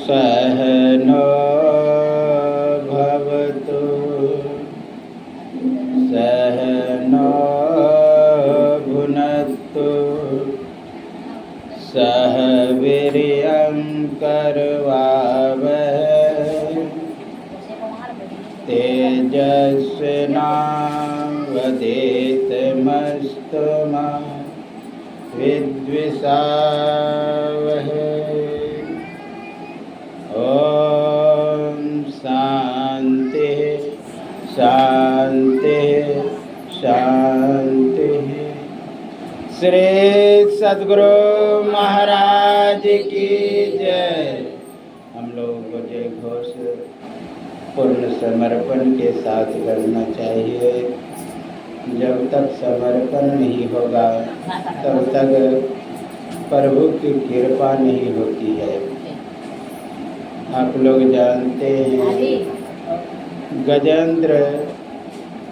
सहनो भवतु सहनो भुनक्तु सह वीर्यं करवावहै तेजस्विनावधीतमस्तु मा विद्विषावहै। ओम शांति शांति शांति। श्री सद्गुरु महाराज की जय। हम लोगों को जय घोष पूर्ण समर्पण के साथ करना चाहिए। जब तक समर्पण नहीं होगा तब तक प्रभु की कृपा नहीं होती है। आप लोग जानते हैं गजेंद्र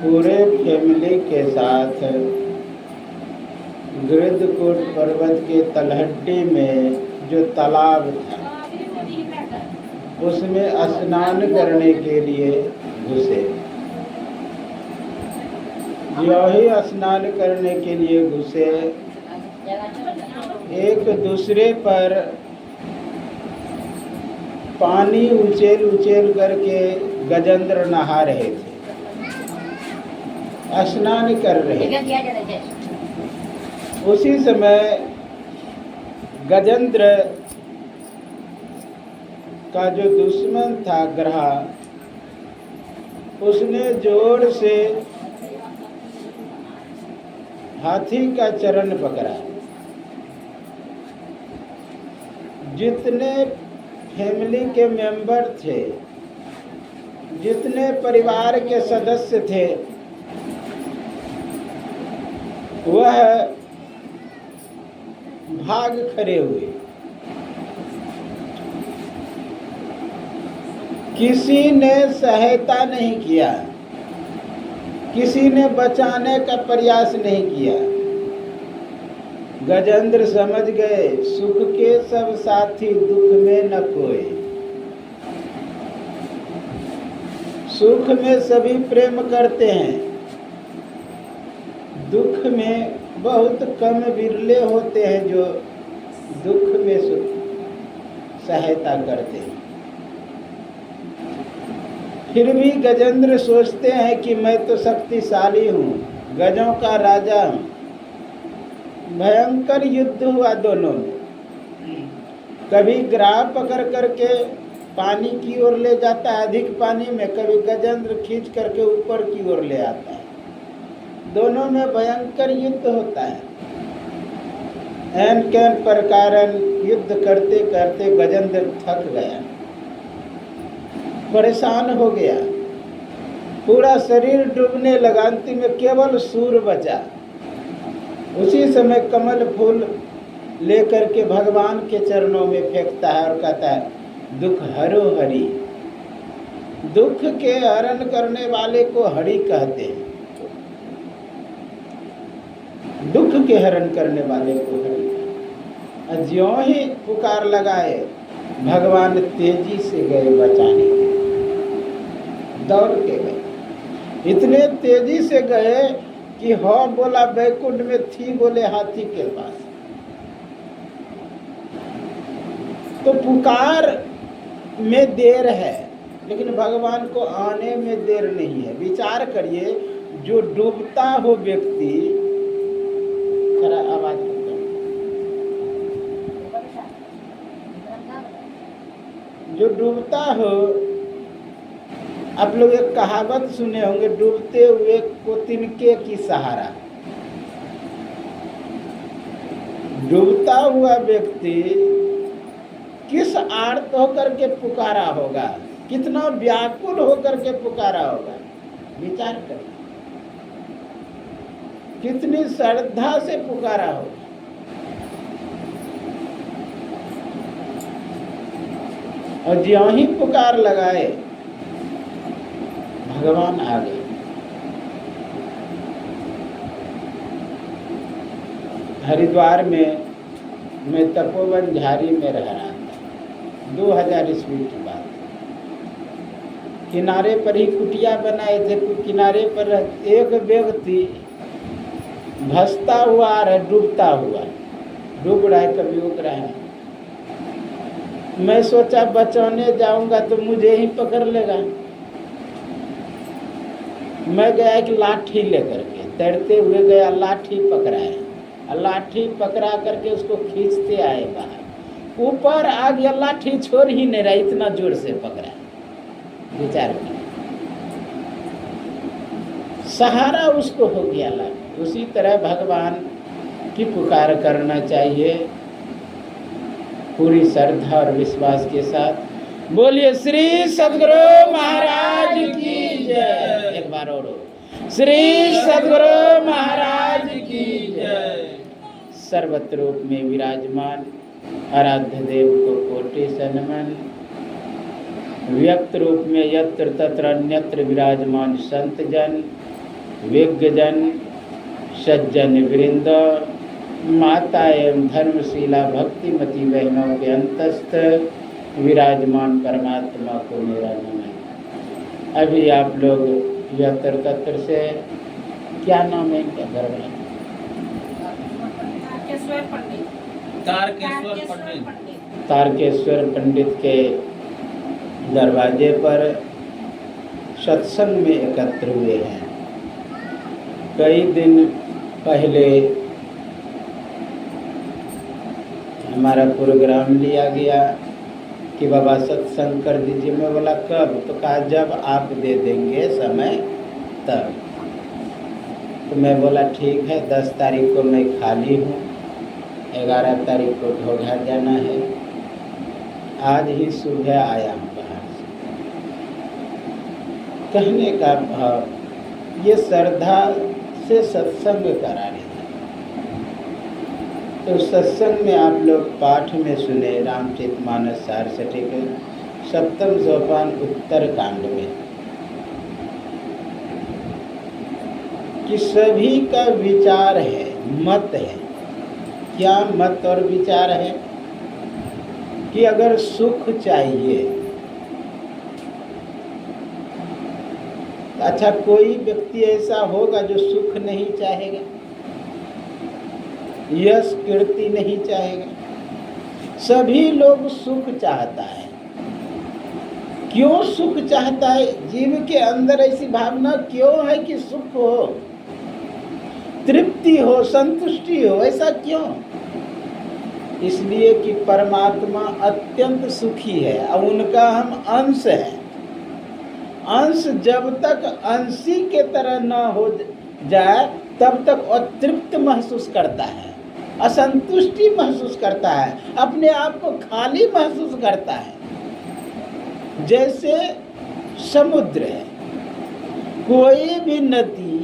पूरे फैमिली के साथ गिरधकूट पर्वत के तलहटी में जो तालाब था उसमें स्नान करने के लिए घुसे। जो ही स्नान करने के लिए घुसे एक दूसरे पर पानी उचेल उचेल करके गजेंद्र नहा रहे थे, स्नान कर रहे थे। उसी समय गजेंद्र का जो दुश्मन था ग्रह, उसने जोर से हाथी का चरण पकड़ा। जितने फैमिली के मेंबर थे, जितने परिवार के सदस्य थे, वह भाग खड़े हुए। किसी ने सहायता नहीं किया, किसी ने बचाने का प्रयास नहीं किया। गजेंद्र समझ गए सुख के सब साथी दुख में न कोई। सुख में सभी प्रेम करते हैं, दुख में बहुत कम विरले होते हैं जो दुख में सहायता करते हैं। फिर भी गजेंद्र सोचते हैं कि मैं तो शक्तिशाली हूँ, गजों का राजा हूँ। भयंकर युद्ध हुआ दोनों में। कभी ग्राह पकड़ करके पानी की ओर ले जाता है अधिक पानी में, कभी गजेंद्र खींच करके ऊपर की ओर ले आता है। दोनों में भयंकर युद्ध होता है। एन कैन प्रकार युद्ध करते करते गजेंद्र थक गया, परेशान हो गया, पूरा शरीर डूबने लगा। अंतिम में केवल सूर बचा। उसी समय कमल फूल लेकर के भगवान के चरणों में फेंकता है और कहता है दुख हरो हरि। दुख के हरण करने वाले को हरि कहते हैं। दुख के हरण करने वाले को हरि। ज्यों ही पुकार लगाए भगवान तेजी से गए बचाने, दौड़ के गए। इतने तेजी से गए कि हो बोला बैकुंठ में थी बोले हाथी के पास। तो पुकार में देर है लेकिन भगवान को आने में देर नहीं है। विचार करिए, जो डूबता हो व्यक्ति, थोड़ा आवाज करता हूं, जो डूबता हो, आप लोग एक कहावत सुने होंगे, डूबते हुए को तिनके की सहारा। डूबता हुआ व्यक्ति किस आर्त होकर के पुकारा होगा, कितना व्याकुल होकर के पुकारा होगा। विचार करें, कितनी श्रद्धा से पुकारा होगा। और ज्यों ही पुकार लगाए भगवान आ गए। हरिद्वार में मैं तपोवन झारी में रह रहा था, 2000 ईस्वी की बात। किनारे पर ही कुटिया बनाए थे, किनारे पर एक व्यक्ति धंसता हुआ आ रहा है, डूबता हुआ, डूब रहा है, कभी उग रहा है। मैं सोचा बचाने जाऊंगा तो मुझे ही पकड़ लेगा। मैं गया एक लाठी लेकर के, तैरते हुए गया, लाठी पकड़ाया, लाठी पकड़ा करके उसको खींचते आए बाहर, ऊपर आ गया, लाठी छोड़ ही नहीं रहा, इतना जोर से पकड़ा। विचार किया, सहारा उसको हो गया लाठी। उसी तरह भगवान की पुकार करना चाहिए पूरी श्रद्धा और विश्वास के साथ। बोलिए श्री सद्गुरु महाराज की जय। एक बार और श्री सद्गुरु महाराज की जय। सर्वत्र रूप में विराजमान आराध्य देव को कोटि से नमन। व्यक्त रूप में यत्र तत्र अन्यत्र विराजमान संत जन, विज्ञ जन, सज्जन वृंद, माता एवं धर्मशीला भक्तिमती बहनों के अंतस्थ विराजमान परमात्मा को मेरा नमन। अभी आप लोग यत्र तत्र से, क्या नाम है इनका घर वाला? तारकेश्वर पंडित के दरवाजे पर सत्संग में एकत्र हुए हैं। कई दिन पहले हमारा प्रोग्राम लिया गया कि बाबा सत्संग कर दीजिए। मैं बोला कब? तो कहा जब आप दे देंगे समय तब। तो मैं बोला ठीक है, 10 तारीख को मैं खाली हूँ, 11 तारीख को ढोघा जाना है। आज ही सुबह आया हूँ बाहर से। कहने का भाव, ये श्रद्धा से सत्संग करा रहे हैं। तो सत्संग में आप लोग पाठ में सुने रामचरितमानस सार सटिक 7वें सोपान उत्तर कांड में कि सभी का विचार है, मत है। क्या मत और विचार है? कि अगर सुख चाहिए, अच्छा कोई व्यक्ति ऐसा होगा जो सुख नहीं चाहेगा, यश कीर्ति नहीं चाहेगा। सभी लोग सुख चाहता है। क्यों सुख चाहता है? जीव के अंदर ऐसी भावना क्यों है कि सुख हो, तृप्ति हो, संतुष्टि हो? ऐसा क्यों? इसलिए कि परमात्मा अत्यंत सुखी है और उनका हम अंश हैं। अंश जब तक अंशी के तरह न हो जाए तब तक अतृप्त महसूस करता है, असंतुष्टि महसूस करता है, अपने आप को खाली महसूस करता है। जैसे समुद्र है, कोई भी नदी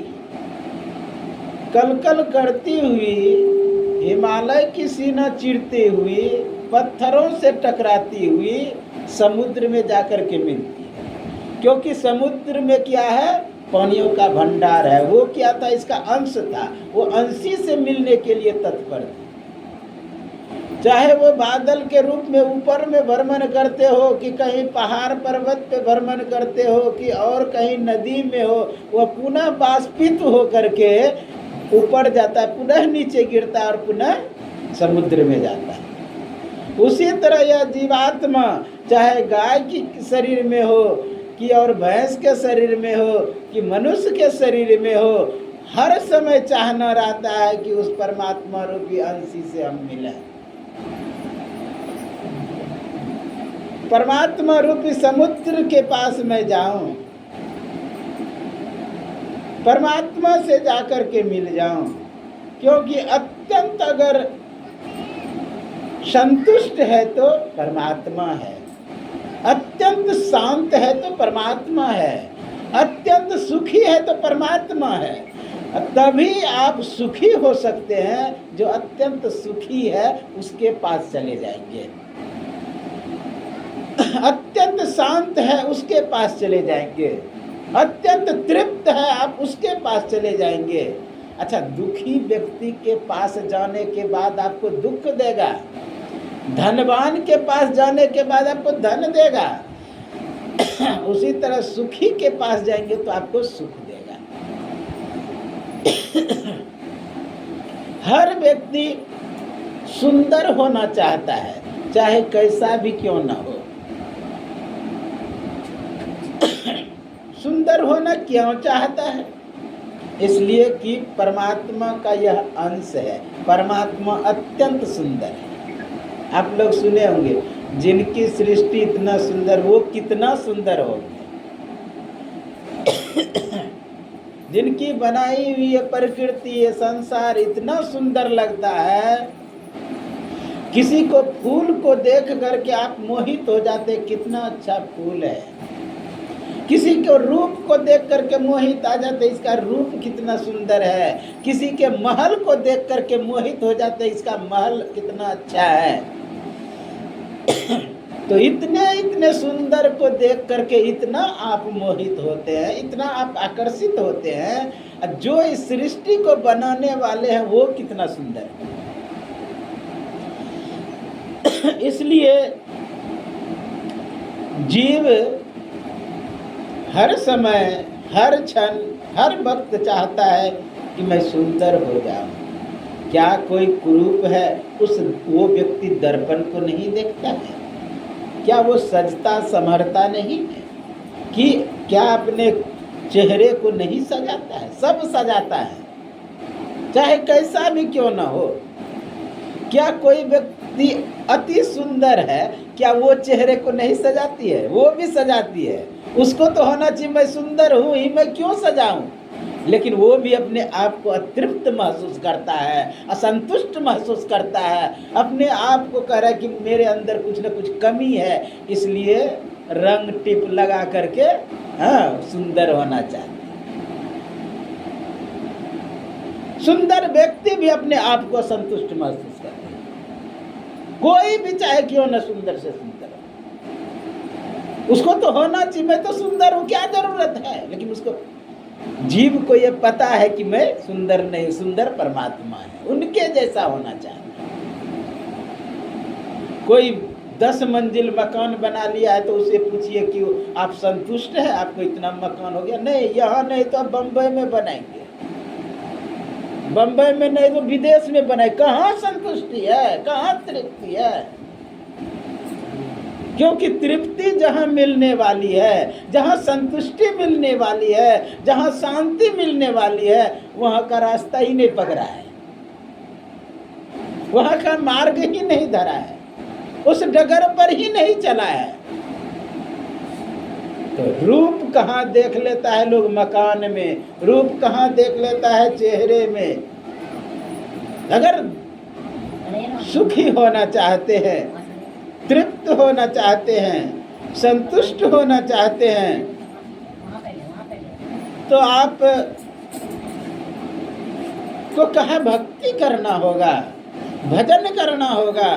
कलकल करती हुई, हिमालय की सीना चीरते हुए, पत्थरों से टकराती हुई समुद्र में जाकर के मिलती है। क्योंकि समुद्र में क्या है? पानियों का भंडार है। वो क्या था? इसका अंश था। वो अंशी से मिलने के लिए तत्पर थी। चाहे वो बादल के रूप में ऊपर में भ्रमण करते हो, कि कहीं पहाड़ पर्वत पे भ्रमण करते हो, कि और कहीं नदी में हो, वह पुनः बाष्पित हो करके ऊपर जाता है, पुनः नीचे गिरता है और पुनः समुद्र में जाता है। उसी तरह यह जीवात्मा चाहे गाय की शरीर में हो, कि और भैंस के शरीर में हो, कि मनुष्य के शरीर में हो, हर समय चाहना रहता है कि उस परमात्मा रूपी अंशी से हम मिलें। परमात्मा रूपी समुद्र के पास मैं जाऊं, परमात्मा से जाकर के मिल जाऊं। क्योंकि अत्यंत अगर संतुष्ट है तो परमात्मा है, अत्यंत शांत है तो परमात्मा है, अत्यंत सुखी है तो परमात्मा है। तभी आप सुखी हो सकते हैं। जो अत्यंत सुखी है उसके पास चले जाएंगे, अत्यंत शांत है उसके पास चले जाएंगे, अत्यंत तृप्त है आप उसके पास चले जाएंगे। अच्छा, दुखी व्यक्ति के पास जाने के बाद आपको दुख देगा, धनवान के पास जाने के बाद आपको धन देगा, उसी तरह सुखी के पास जाएंगे तो आपको सुख देगा। हर व्यक्ति सुंदर होना चाहता है, चाहे कैसा भी क्यों ना हो। सुंदर होना क्यों चाहता है? इसलिए कि परमात्मा का यह अंश है। परमात्मा अत्यंत सुंदर है। आप लोग सुने होंगे, जिनकी सृष्टि इतना सुंदर, वो कितना सुंदर होंगे। जिनकी बनाई हुई ये प्रकृति, ये संसार इतना सुंदर लगता है, किसी को फूल को देख करके आप मोहित हो जाते, कितना अच्छा फूल है। किसी के रूप को देख करके मोहित आ जाते, इसका रूप कितना सुंदर है। किसी के महल को देख करके मोहित हो जाते, इसका महल कितना अच्छा है। तो इतने सुंदर को देख करके इतना आप मोहित होते हैं, इतना आप आकर्षित होते हैं। जो इस सृष्टि को बनाने वाले हैं वो कितना सुंदर है। इसलिए जीव हर समय, हर क्षण, हर वक्त चाहता है कि मैं सुंदर हो जाऊं। क्या कोई कुरूप है, वो व्यक्ति दर्पण को नहीं देखता है? क्या वो सजता संवरता नहीं है? कि क्या अपने चेहरे को नहीं सजाता है? सब सजाता है, चाहे कैसा भी क्यों ना हो। क्या कोई व्यक्ति अति सुंदर है, क्या वो चेहरे को नहीं सजाती है? वो भी सजाती है। उसको तो होना चाहिए मैं सुंदर हूँ ही, मैं क्यों सजाऊं? लेकिन वो भी अपने आप को अतृप्त महसूस करता है, असंतुष्ट महसूस करता है, अपने आप को कह रहा है कि मेरे अंदर कुछ न कुछ कमी है, इसलिए रंग टिप लगा करके सुंदर होना चाहता है। सुंदर व्यक्ति भी अपने आप को संतुष्ट महसूस करता है। कोई भी चाहे क्यों न सुंदर से सुंदर, उसको तो होना चाहिए मैं तो सुंदर हूँ, क्या जरूरत है। लेकिन उसको, जीव को ये पता है कि मैं सुंदर नहीं, सुंदर परमात्मा है, उनके जैसा होना चाहता है। कोई 10 मंजिल मकान बना लिया है तो उसे पूछिए कि आप संतुष्ट हैं, आपको इतना मकान हो गया? नहीं, यहाँ नहीं तो आप बम्बई में बनाएंगे, बम्बई में नहीं तो विदेश में बनाए। कहाँ संतुष्टि है, कहाँ तृप्ति है? क्योंकि तृप्ति जहाँ मिलने वाली है, जहाँ संतुष्टि मिलने वाली है, जहाँ शांति मिलने वाली है, वहाँ का रास्ता ही नहीं पकड़ा है, वहाँ का मार्ग ही नहीं धरा है, उस डगर पर ही नहीं चला है। तो रूप कहाँ देख लेता है लोग? मकान में। रूप कहाँ देख लेता है? चेहरे में। अगर सुखी होना चाहते हैं, तृप्त होना चाहते हैं, संतुष्ट होना चाहते हैं, तो आप को कहाँ भक्ति करना होगा, भजन करना होगा,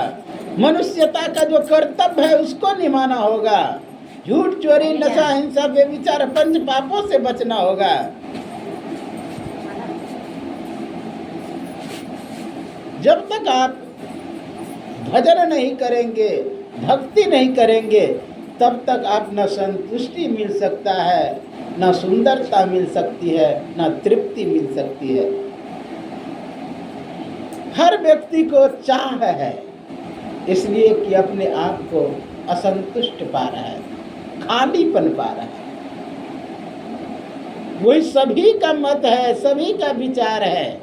मनुष्यता का जो कर्तव्य है उसको निभाना होगा, झूठ चोरी नशा हिंसा व्यभिचार 5 पापों से बचना होगा। जब तक आप भजन नहीं करेंगे, भक्ति नहीं करेंगे, तब तक आप न संतुष्टि मिल सकता है, न सुंदरता मिल सकती है, न तृप्ति मिल सकती है। हर व्यक्ति को चाह है, इसलिए कि अपने आप को असंतुष्ट पा रहा है, खालीपन पा रहा है। वही सभी का मत है, सभी का विचार है।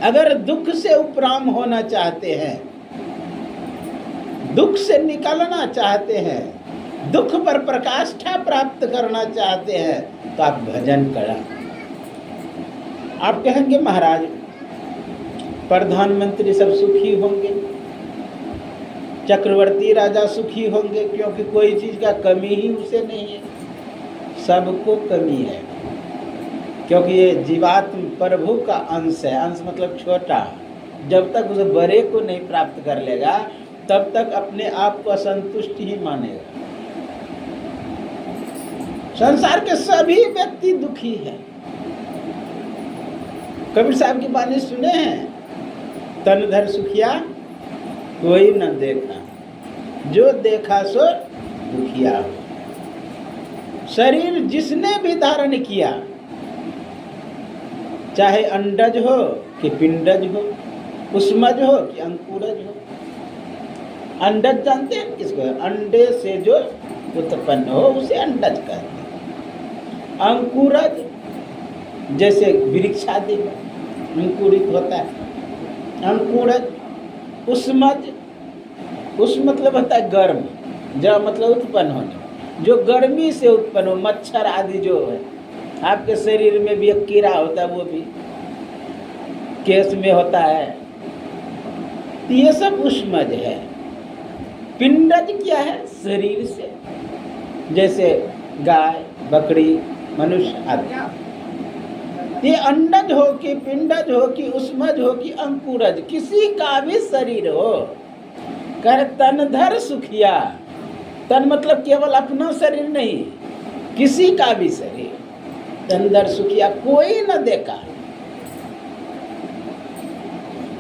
अगर दुख से उपराम होना चाहते हैं, दुख से निकलना चाहते हैं, दुख पर प्रकाष्ठा प्राप्त करना चाहते हैं, तो आप भजन करें। आप कहेंगे महाराज प्रधानमंत्री सब सुखी होंगे, चक्रवर्ती राजा सुखी होंगे, क्योंकि कोई चीज़ का कमी ही उसे नहीं है। सबको कमी है, क्योंकि ये जीवात्म प्रभु का अंश है। अंश मतलब छोटा। जब तक उस बड़े को नहीं प्राप्त कर लेगा, तब तक अपने आप को असंतुष्ट ही मानेगा। संसार के सभी व्यक्ति दुखी हैं, कबीर साहब की वाणी सुने हैं, तन धर सुखिया कोई न देखा, जो देखा सो दुखिया। शरीर जिसने भी धारण किया, चाहे अंडज हो कि पिंडज हो, उष्मज हो कि अंकुरज हो। अंडज जानते हैं किसको? अंडे से जो उत्पन्न हो उसे अंडज कहते हैं। अंकुरज जैसे वृक्षादि अंकुरित होता है, अंकुरज। उष्मज, उष्म मतलब होता है गर्म, जब मतलब उत्पन्न होने, जो गर्मी से उत्पन्न हो, मच्छर आदि जो है, आपके शरीर में भी एक कीड़ा होता है, वो भी केस में होता है, ये सब उष्मज है। पिंडज क्या है? शरीर से, जैसे गाय, बकरी, मनुष्य आदि। ये अंडज हो कि पिंडज हो कि उष्मज हो कि अंकुरज, किसी का भी शरीर हो, कर तन धर सुखिया। तन मतलब केवल अपना शरीर नहीं, किसी का भी शरीर, तन धर सुखिया कोई न देखा।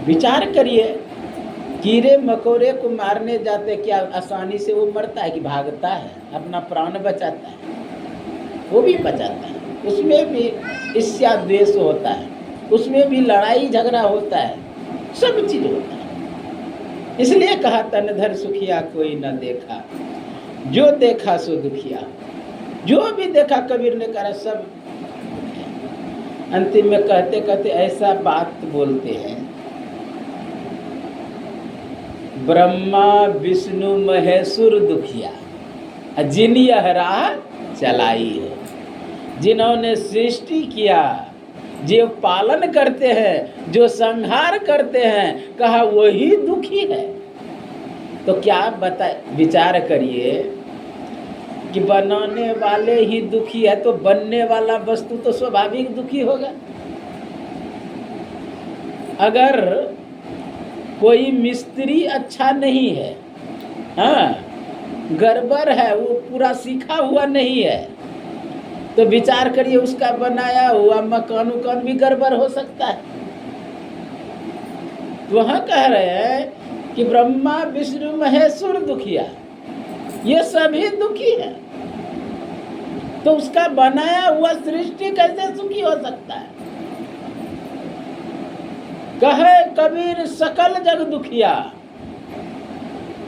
विचार करिए, कीड़े मकोड़े को मारने जाते, क्या आसानी से वो मरता है कि भागता है, अपना प्राण बचाता है? वो भी बचाता है, उसमें भी ईर्ष्या द्वेष होता है, उसमें भी लड़ाई झगड़ा होता है, सब चीज होता है। इसलिए कहा तन धर सुखिया कोई न देखा, जो देखा सो दुखिया। जो भी देखा, कबीर ने कहा सब। अंतिम में कहते कहते ऐसा बात बोलते हैं, ब्रह्मा विष्णु महेश्वर दुखिया जिन यह राह चलाई है। जिन्होंने सृष्टि किया, जो पालन करते हैं, जो संहार करते हैं, कहा वही दुखी है। तो क्या विचार करिए कि बनाने वाले ही दुखी है, तो बनने वाला वस्तु तो स्वाभाविक दुखी होगा। अगर कोई मिस्त्री अच्छा नहीं है, हाँ गड़बड़ है, वो पूरा सीखा हुआ नहीं है, तो विचार करिए उसका बनाया हुआ मकान उकान भी गड़बड़ हो सकता है। वहां कह रहे हैं कि ब्रह्मा विष्णु महेश्वर दुखिया, ये सभी दुखी है, तो उसका बनाया हुआ सृष्टि कैसे सुखी हो सकता है? कहे कबीर सकल जग दुखिया,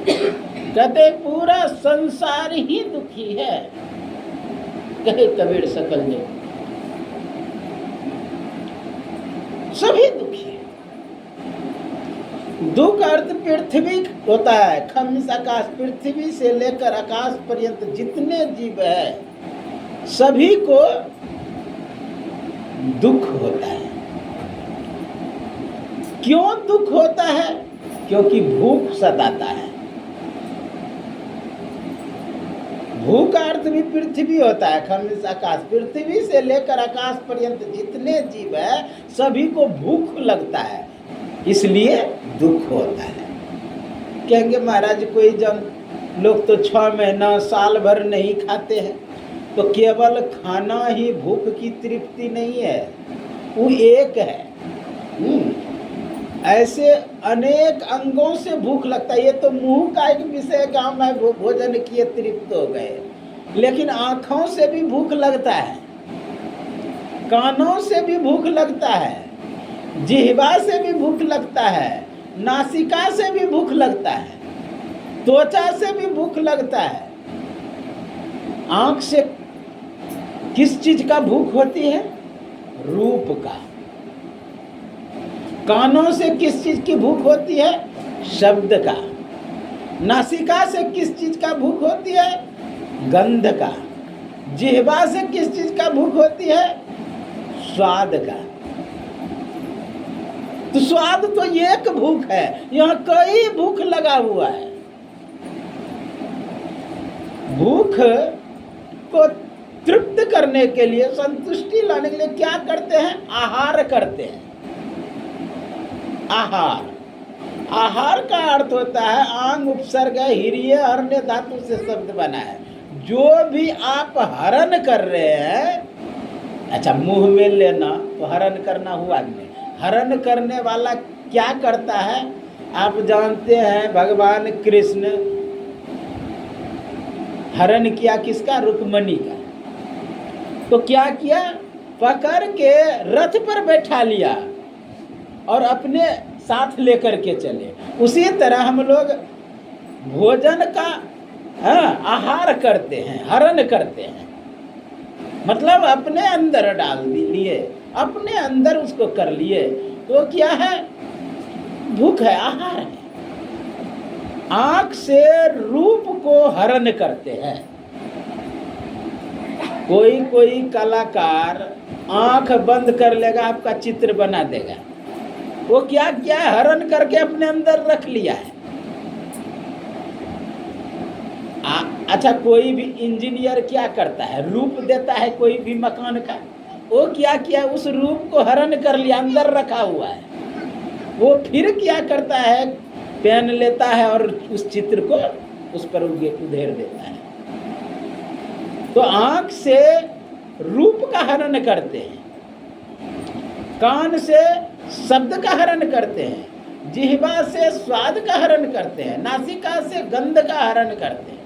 कहते पूरा संसार ही दुखी है। कहे कबीर सकल जग, सभी दुखी है। दुख अर्थ पृथ्वी होता है, खम्स आकाश, पृथ्वी से लेकर आकाश पर्यंत जितने जीव है सभी को दुख होता है। क्यों दुख होता है? क्योंकि भूख सताता है। भूख का अर्थ भी पृथ्वी होता है, खम्स आकाश, पृथ्वी से लेकर आकाश पर्यंत जितने जीव है सभी को भूख लगता है, इसलिए दुख होता है। कहेंगे महाराज कोई जन लोग तो 6 महीना साल भर नहीं खाते हैं, तो केवल खाना ही भूख की तृप्ति नहीं है, वो एक है। ऐसे अनेक अंगों से भूख लगता है। ये तो मुंह का एक विषय का हम भोजन किए तृप्त हो गए, लेकिन आँखों से भी भूख लगता है, कानों से भी भूख लगता है, जिह्वा से भी भूख लगता है, नासिका से भी भूख लगता है, त्वचा से भी भूख लगता है। आँख से किस चीज का भूख होती है? रूप का। कानों से किस चीज की भूख होती है? शब्द का। नासिका से किस चीज का भूख होती है? गंध का। जिह्वा से किस चीज का भूख होती है? स्वाद का। तो स्वाद तो एक भूख है, यहाँ कई भूख लगा हुआ है। भूख को तृप्त करने के लिए, संतुष्टि लाने के लिए क्या करते हैं? आहार करते हैं। आहार, आहार का अर्थ होता है आंग उपसर्ग हिरिय हरण्य धातु से शब्द बना है। जो भी आप हरण कर रहे हैं, अच्छा मुंह में लेना तो हरण करना हुआ नहीं, हरण करने वाला क्या करता है? आप जानते हैं भगवान कृष्ण हरण किया किसका? रुक्मणी का। तो क्या किया? पकड़ के रथ पर बैठा लिया और अपने साथ लेकर के चले। उसी तरह हम लोग भोजन का आहार करते हैं, हरण करते हैं, मतलब अपने अंदर डाल लिए, अपने अंदर उसको कर लिए। तो क्या है? भूख है, आहार है। आंख से रूप को हरण करते हैं। कोई कोई कलाकार आंख बंद कर लेगा, आपका चित्र बना देगा। वो क्या किया है? हरण करके अपने अंदर रख लिया है। अच्छा, कोई भी इंजीनियर क्या करता है? रूप देता है कोई भी मकान का। वो क्या किया? उस रूप को हरण कर लिया, अंदर रखा हुआ है। वो फिर क्या करता है? पेन लेता है और उस चित्र को उस पर उधेर देता है। तो आंख से रूप का हरण करते हैं, कान से शब्द का हरण करते हैं, जिह्वा से स्वाद का हरण करते हैं, नासिका से गंध का हरण करते हैं।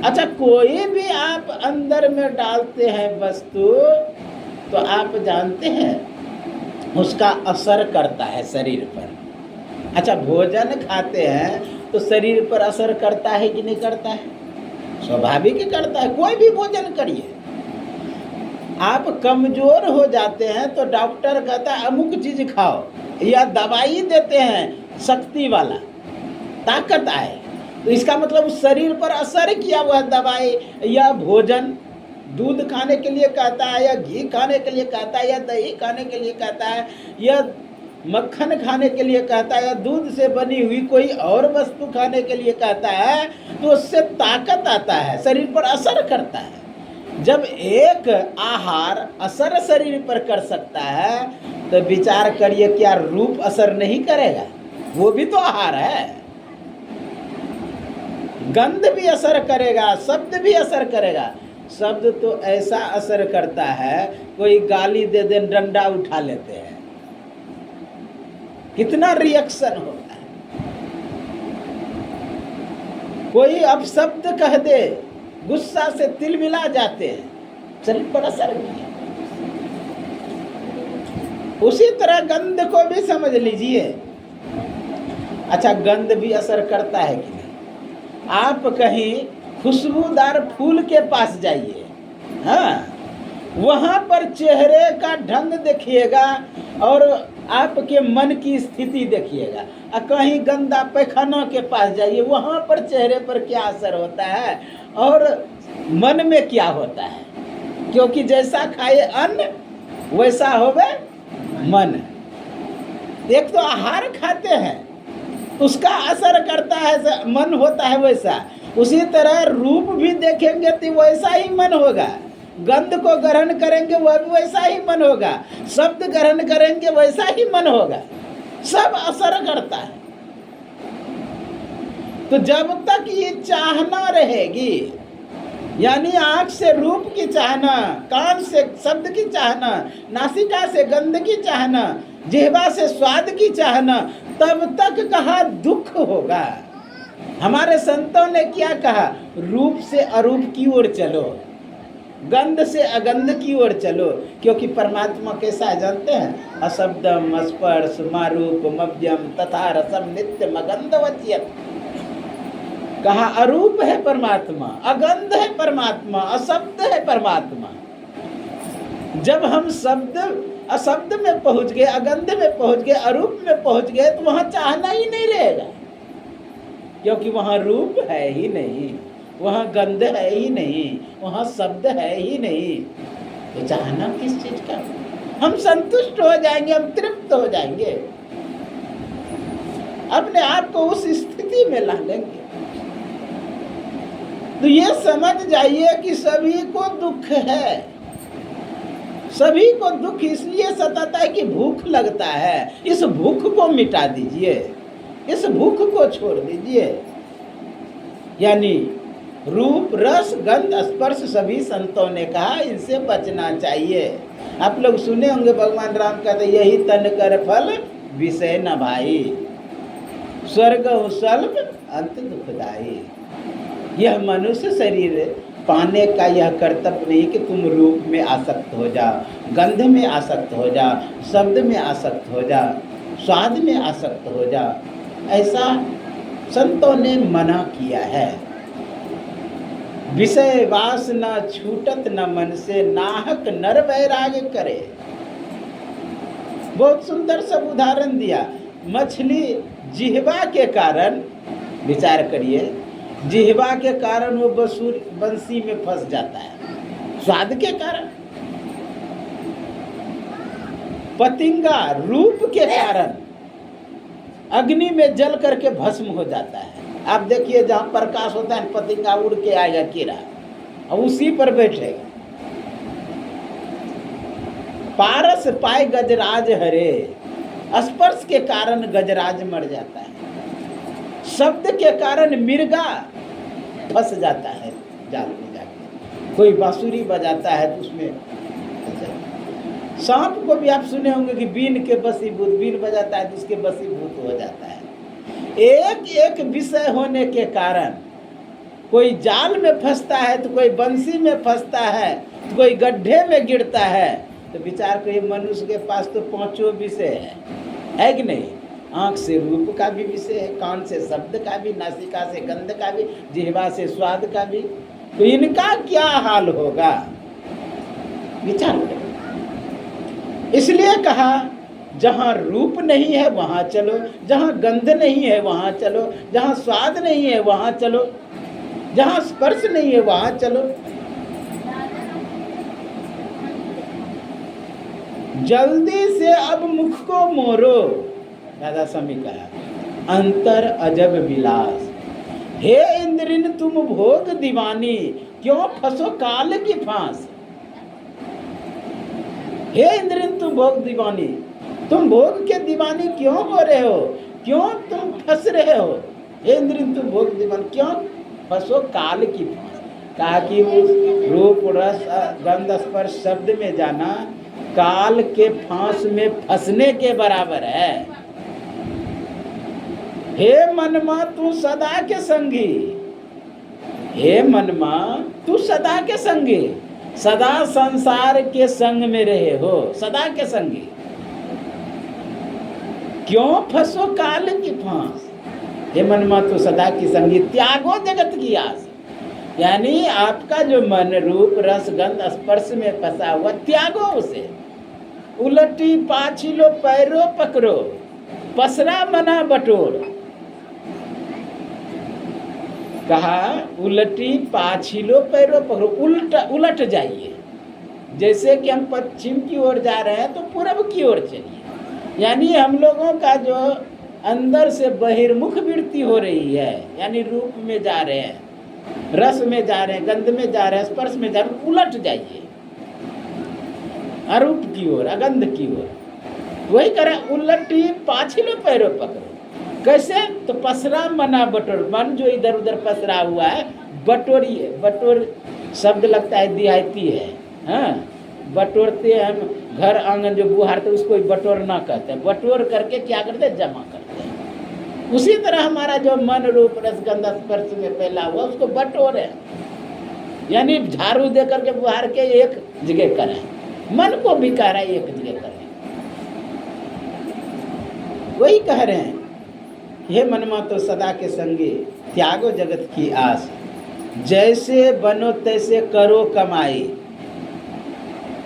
अच्छा, कोई भी आप अंदर में डालते हैं वस्तु, तो आप जानते हैं उसका असर करता है शरीर पर। अच्छा, भोजन खाते हैं तो शरीर पर असर करता है कि नहीं करता है? स्वाभाविक ही करता है। कोई भी भोजन करिए, आप कमजोर हो जाते हैं तो डॉक्टर कहता है अमुक चीज खाओ, या दवाई देते हैं शक्ति वाला, ताकत आए। तो इसका मतलब शरीर पर असर किया हुआ दवाई या भोजन। दूध खाने के लिए कहता है, या घी खाने के लिए कहता है, या दही खाने के लिए कहता है, या मक्खन खाने के लिए कहता है, या दूध से बनी हुई कोई और वस्तु खाने के लिए कहता है, तो उससे ताकत आता है, शरीर पर असर करता है। जब एक आहार असर शरीर पर कर सकता है, तो विचार करिए क्या रूप असर नहीं करेगा? वो भी तो आहार है। गंध भी असर करेगा, शब्द भी असर करेगा। शब्द तो ऐसा असर करता है, कोई गाली दे दे डंडा उठा लेते हैं, कितना रिएक्शन होता है। कोई अपशब्द कह दे, गुस्सा से तिल मिला जाते हैं, शरीर पर असर किया। उसी तरह गंध को भी समझ लीजिए। अच्छा, गंध भी असर करता है कि नहीं? आप कहीं खुशबूदार फूल के पास जाइए, हाँ, वहां पर चेहरे का ढंग देखिएगा और आपके मन की स्थिति देखिएगा। और कहीं गंदा पैखाना के पास जाइए, वहां पर चेहरे पर क्या असर होता है और मन में क्या होता है। क्योंकि जैसा खाए अन्न वैसा होवे मन। एक तो आहार खाते हैं, उसका असर करता है, मन होता है वैसा। उसी तरह रूप भी देखेंगे तो वैसा ही मन होगा, गंध को ग्रहण करेंगे वह भी वैसा ही मन होगा, शब्द ग्रहण करेंगे वैसा ही मन होगा। सब असर करता है। तो जब तक ये चाहना रहेगी, यानी आंख से रूप की चाहना, कान से शब्द की चाहना, नासिका से गंध की चाहना, जिह्वा से स्वाद की चाहना, तब तक कहा दुख होगा। हमारे संतों ने क्या कहा? रूप से अरूप की ओर चलो, गंध से अगंध की ओर चलो। क्योंकि परमात्मा कैसा है जानते हैं? अशब्दम स्पर्श मारूप मव्यम तथा रसम नित्यम अगंधवत्यत। कहा अरूप है परमात्मा, अगंध है परमात्मा, अशब्द है परमात्मा। जब हम शब्द अशब्द में पहुंच गए, अगंध में पहुंच गए, अरूप में पहुंच गए, तो वहां चाहना ही नहीं रहेगा। क्योंकि वहां रूप है ही नहीं, वहां गंध है ही नहीं, वहां शब्द है ही नहीं, तो चाहना किस चीज का? हम संतुष्ट हो जाएंगे, हम तृप्त हो जाएंगे, अपने आप को उस स्थिति में ला लेंगे। तो ये समझ जाइए कि सभी को दुख है। सभी को दुख इसलिए सताता है कि भूख लगता है। इस भूख को मिटा दीजिए, इस भूख को छोड़ दीजिए। यानी रूप रस गंध स्पर्श सभी संतों ने कहा इनसे बचना चाहिए। आप लोग सुने होंगे भगवान राम कहते यही तन कर फल विषय न भाई, स्वर्ग स्वल्प अंत दुखदाई। यह मनुष्य शरीर पाने का यह कर्तव्य नहीं कि तुम रूप में आसक्त हो जाओ, गंध में आसक्त हो जाओ, शब्द में आसक्त हो जाओ, स्वाद में आसक्त हो जाओ, ऐसा संतों ने मना किया है। विषय वासना छूटत न मन से, नाहक नर वैराग्य करे। बहुत सुंदर सब उदाहरण दिया। मछली जिह्वा के कारण, विचार करिए, जिह्वा के कारण वो बंसी में फंस जाता है, स्वाद के कारण। पतिंगा रूप के कारण अग्नि में जल करके भस्म हो जाता है। आप देखिए जहाँ प्रकाश होता है पतिंगा उड़ के आएगा कीड़ा और उसी पर बैठेगा। पारस पाए गजराज हरे, स्पर्श के कारण गजराज मर जाता है। शब्द के कारण मिर्गा फंस जाता है जाल में जाके। कोई बांसुरी बजाता है तो उसमें, सांप को भी आप सुने होंगे कि बीन के बसीभूत, बीन बजाता है तो उसके बसीभूत हो जाता है। एक एक विषय होने के कारण कोई जाल में फंसता है तो कोई बंसी में फंसता है तो कोई गड्ढे में गिरता है। तो विचार करिए मनुष्य के पास तो 5 विषय है कि नहीं? आँख से रूप का भी विषय है, कान से शब्द का भी, नासिका से गंध का भी, जिह्वा से स्वाद का भी। तो इनका क्या हाल होगा? विचार करें। इसलिए कहा जहाँ रूप नहीं है वहाँ चलो, जहाँ गंध नहीं है वहाँ चलो, जहाँ स्वाद नहीं है वहाँ चलो, जहाँ स्पर्श नहीं है वहाँ चलो। जल्दी से अब मुख को मोरो, राधा स्वामी कहा, अंतर अजब विलास। हे इंद्रिन तुम भोग दीवानी, क्यों फंसो काल की फांस। हे इंद्रिन तुम भोग दीवानी, तुम भोग के दीवानी क्यों हो रहे हो, क्यों तुम फंस रहे हो। हे इंद्रिन तुम भोग दीवानी, क्यों फंसो काल की फांस। कहा कि उस रूप रस गंध स्पर्श शब्द में जाना काल के फांस में फंसने के बराबर है। हे मनमा तू सदा के संगी, हे मनमा तू सदा के संगी, सदा संसार के संग में रहे हो, सदा के संगी, क्यों फंसो काल की फांस। हे मनमा तू सदा की संगी, त्यागो जगत की आस। यानी आपका जो मन रूप रस गंध स्पर्श में फंसा हुआ, त्यागो उसे। उलटी पाछिलो पैरो पकड़ो, पसरा मना बटोर। कहा उलटी पाछिलो पैरो पकड़ो, उलट जाइए। जैसे कि हम पश्चिम की ओर जा रहे हैं तो पूरब की ओर चलिए। यानी हम लोगों का जो अंदर से बहिर्मुख वृत्ति हो रही है, यानी रूप में जा रहे हैं, रस में जा रहे हैं, गंध में जा रहे हैं, स्पर्श में जा रहे हैं, उलट जाइए अरूप की ओर, अगंध की ओर। वही करे उलटी पाछिलो पैरो पकड़ो। कैसे? तो पसरा मना बटोर, मन जो इधर उधर पसरा हुआ है बटोरिए। बटोर शब्द लगता है देहाती है, हाँ, बटोरते हैं हम घर आंगन जो बुहारते उसको बटोरना कहते हैं। बटोर करके क्या करते हैं? जमा करते हैं। उसी तरह हमारा जो मन रूप रस गंध स्पर्श में फैला हुआ उसको बटोरे, यानी झाड़ू दे करके बुहार के एक जगह करें, मन को भी कह रहा है एक जगह करें। वही कह रहे हैं, हे मनमा तो सदा के संगे, त्यागो जगत की आस, जैसे बनो तैसे करो कमाई।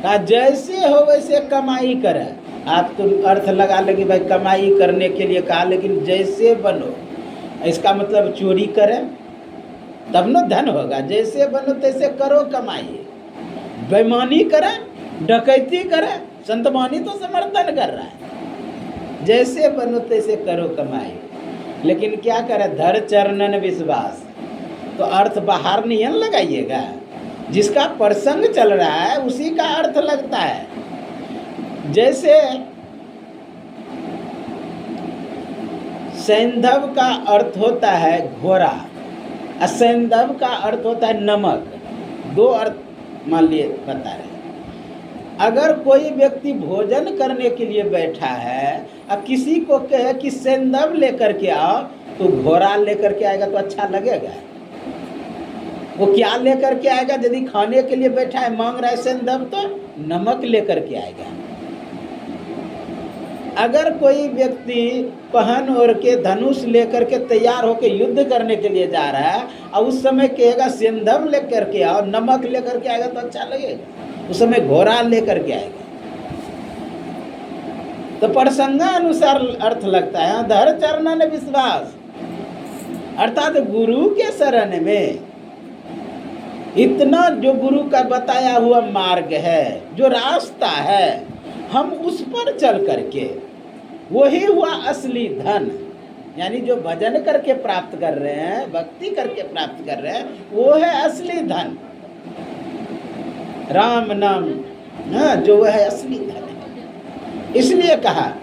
कहा जैसे हो वैसे कमाई करे। आप तो अर्थ लगा लेंगे भाई कमाई करने के लिए कहा, लेकिन जैसे बनो इसका मतलब चोरी करें तब न धन होगा। जैसे बनो तैसे करो कमाई, बेईमानी करें, डकैती करें, संतमानी तो समर्थन कर रहा है। जैसे बनो तैसे करो कमाई, लेकिन क्या करे? धर चरणन विश्वास। तो अर्थ बाहर नहीं लगाइएगा, जिसका प्रसंग चल रहा है उसी का अर्थ लगता है। जैसे सैंधव का अर्थ होता है घोड़ा, सेंधव का अर्थ होता है नमक। दो अर्थ मान लिए बता रहे हैं। अगर कोई व्यक्ति भोजन करने के लिए बैठा है और किसी को कहे कि सेंधव लेकर के आओ, तो घोड़ा लेकर के आएगा तो अच्छा लगेगा? वो क्या लेकर के आएगा? यदि खाने के लिए बैठा है, मांग रहा है सेंधव, तो नमक लेकर के आएगा। अगर कोई व्यक्ति पहन ओढ़ के धनुष लेकर के तैयार होकर युद्ध करने के लिए जा रहा है और उस समय कहेगा सेंधव लेकर के आओ, नमक लेकर के आएगा तो अच्छा लगेगा? उस समय घोड़ा लेकर के आएगा। तो प्रसंगानुसार अर्थ लगता है। धर चरणन विश्वास, अर्थात गुरु के शरण में इतना जो गुरु का बताया हुआ मार्ग है, जो रास्ता है, हम उस पर चल करके, वही हुआ असली धन। यानी जो भजन करके प्राप्त कर रहे हैं, भक्ति करके प्राप्त कर रहे हैं, वो है असली धन। राम नाम, हाँ, जो वह है असली धन है। इसलिए कहा